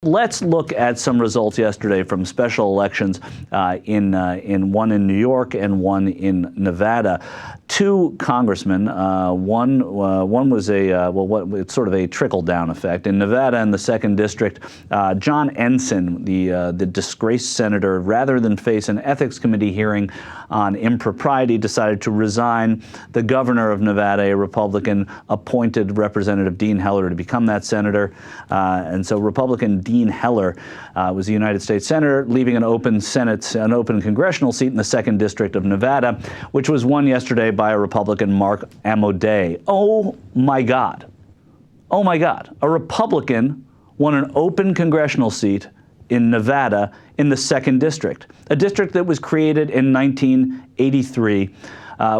Let's look at some results yesterday from special elections in one in New York and one in Nevada. Two congressmen, one was it's sort of a trickle-down effect. In Nevada, in the 2nd District, John Ensign, the disgraced senator, rather than face an ethics committee hearing on impropriety, decided to resign. The governor of Nevada, a Republican, appointed Representative Dean Heller to become that senator. And so Republican Dean Heller was a United States senator, leaving an open congressional seat in the 2nd District of Nevada, which was won yesterday by a Republican, Mark Amodei. Oh my God. Oh my God. A Republican won an open congressional seat in Nevada in the 2nd District, a district that was created in 1983.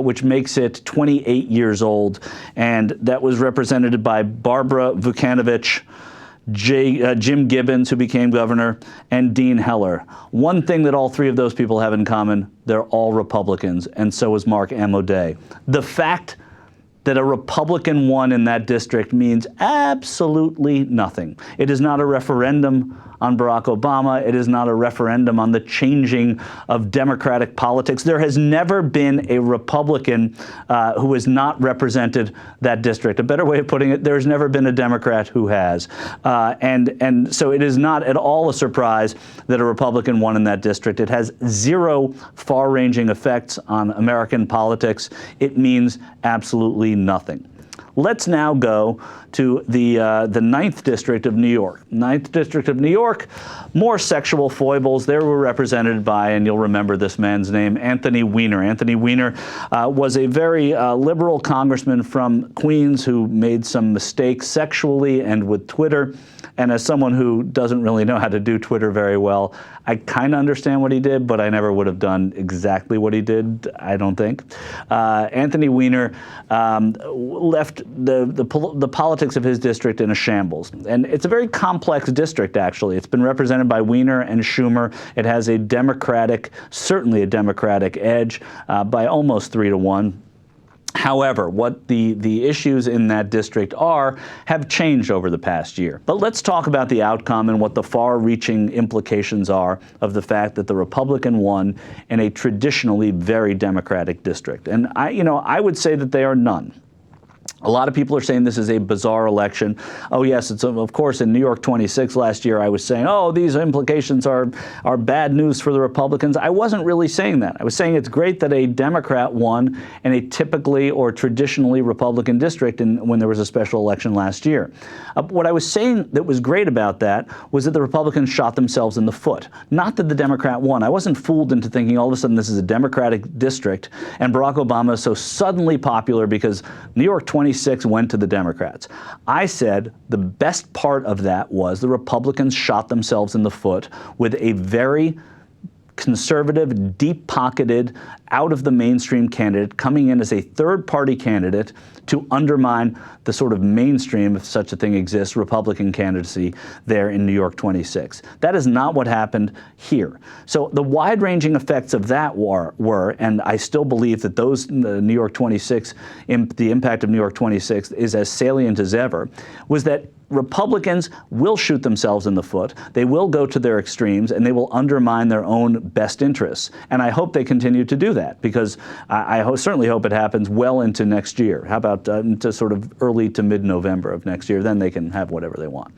Which makes it 28 years old, and that was represented by Barbara Vukanovich, Jim Gibbons, who became governor, and Dean Heller. One thing that all three of those people have in common: they're all Republicans, and so is Mark Amodei. The fact that a Republican won in that district means absolutely nothing. It is not a referendum on Barack Obama. It is not a referendum on the changing of Democratic politics. There has never been a Republican who has not represented that district. A better way of putting it, there's never been a Democrat who has. And so it is not at all a surprise that a Republican won in that district. It has zero far-ranging effects on American politics. It means absolutely nothing. Let's now go to the 9th District of New York. 9th District of New York, more sexual foibles. They were represented by, and you'll remember this man's name, Anthony Weiner. Anthony Weiner was a very liberal congressman from Queens who made some mistakes sexually and with Twitter. And as someone who doesn't really know how to do Twitter very well, I kind of understand what he did, but I never would have done exactly what he did, I don't think. Anthony Weiner left the politics of his district in a shambles. And it's a very complex district, actually. It's been represented by Weiner and Schumer. It has a Democratic, certainly a Democratic edge by almost 3-1. However, what the issues in that district have changed over the past year. But let's talk about the outcome and what the far-reaching implications are of the fact that the Republican won in a traditionally very Democratic district. And I would say that they are none. A lot of people are saying this is a bizarre election. Oh, yes, it's of course in New York 26 last year I was saying, oh, these implications are bad news for the Republicans. I wasn't really saying that. I was saying it's great that a Democrat won in a typically or traditionally Republican district when there was a special election last year. What I was saying that was great about that was that the Republicans shot themselves in the foot. Not that the Democrat won. I wasn't fooled into thinking all of a sudden this is a Democratic district and Barack Obama is so suddenly popular because New York 26 went to the Democrats. I said the best part of that was the Republicans shot themselves in the foot with a very conservative, deep-pocketed, out-of-the-mainstream candidate coming in as a third-party candidate to undermine the sort of mainstream, if such a thing exists, Republican candidacy there in New York 26. That is not what happened here. So the wide-ranging effects of that were, and I still believe that the New York 26, the impact of New York 26 is as salient as ever, was that Republicans will shoot themselves in the foot. They will go to their extremes, and they will undermine their own best interests. And I hope they continue to do that, because I certainly hope it happens well into next year. How about to sort of early to mid-November of next year? Then they can have whatever they want.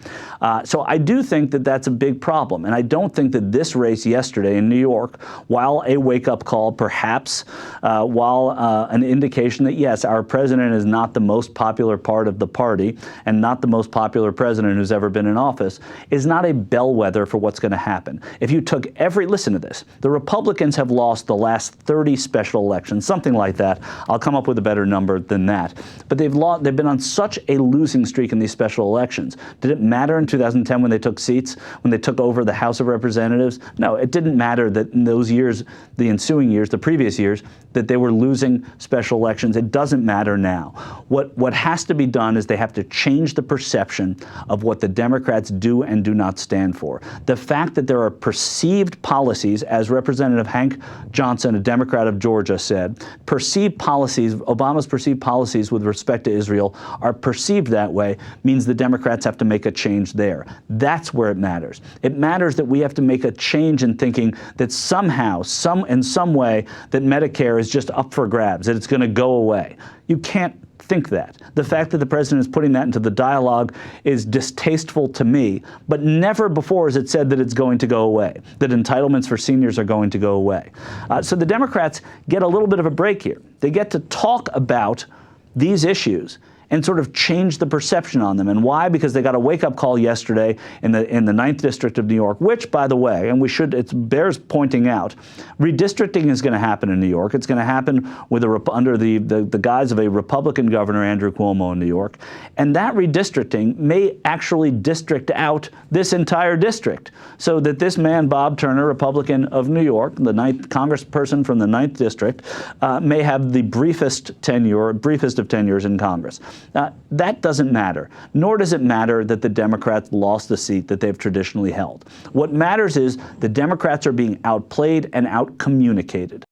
So I do think that that's a big problem. And I don't think that this race yesterday in New York, while a wake-up call, perhaps, while an indication that, yes, our president is not the most popular part of the party and not the most popular president who's ever been in office, is not a bellwether for what's going to happen. If you took listen to this, the Republicans have lost the last 30 special elections, something like that. I'll come up with a better number than that. But they've been on such a losing streak in these special elections. Did it matter in 2010 when they took seats, when they took over the House of Representatives? No, it didn't matter that in those years, the ensuing years, the previous years, that they were losing special elections. It doesn't matter now. What has to be done is they have to change the perception of what the Democrats do and do not stand for. The fact that there are perceived policies, as Representative Hank Johnson, a Democrat Democrat of Georgia, said, perceived policies, Obama's perceived policies with respect to Israel are perceived that way, means the Democrats have to make a change there. That's where it matters. It matters that we have to make a change in thinking that somehow, in some way, that Medicare is just up for grabs, that it's going to go away. You can't think that. The fact that the president is putting that into the dialogue is distasteful to me, but never before has it said that it's going to go away, that entitlements for seniors are going to go away. So the Democrats get a little bit of a break here. They get to talk about these issues and sort of change the perception on them. And why? Because they got a wake-up call yesterday in the 9th District of New York, which, by the way, and it bears pointing out, redistricting is going to happen in New York. It's going to happen with under the guise of a Republican governor, Andrew Cuomo, in New York. And that redistricting may actually district out this entire district, so that this man, Bob Turner, Republican of New York, the 9th congressperson from the 9th District, may have the briefest of tenures in Congress. That doesn't matter, nor does it matter that the Democrats lost the seat that they've traditionally held. What matters is the Democrats are being outplayed and outcommunicated.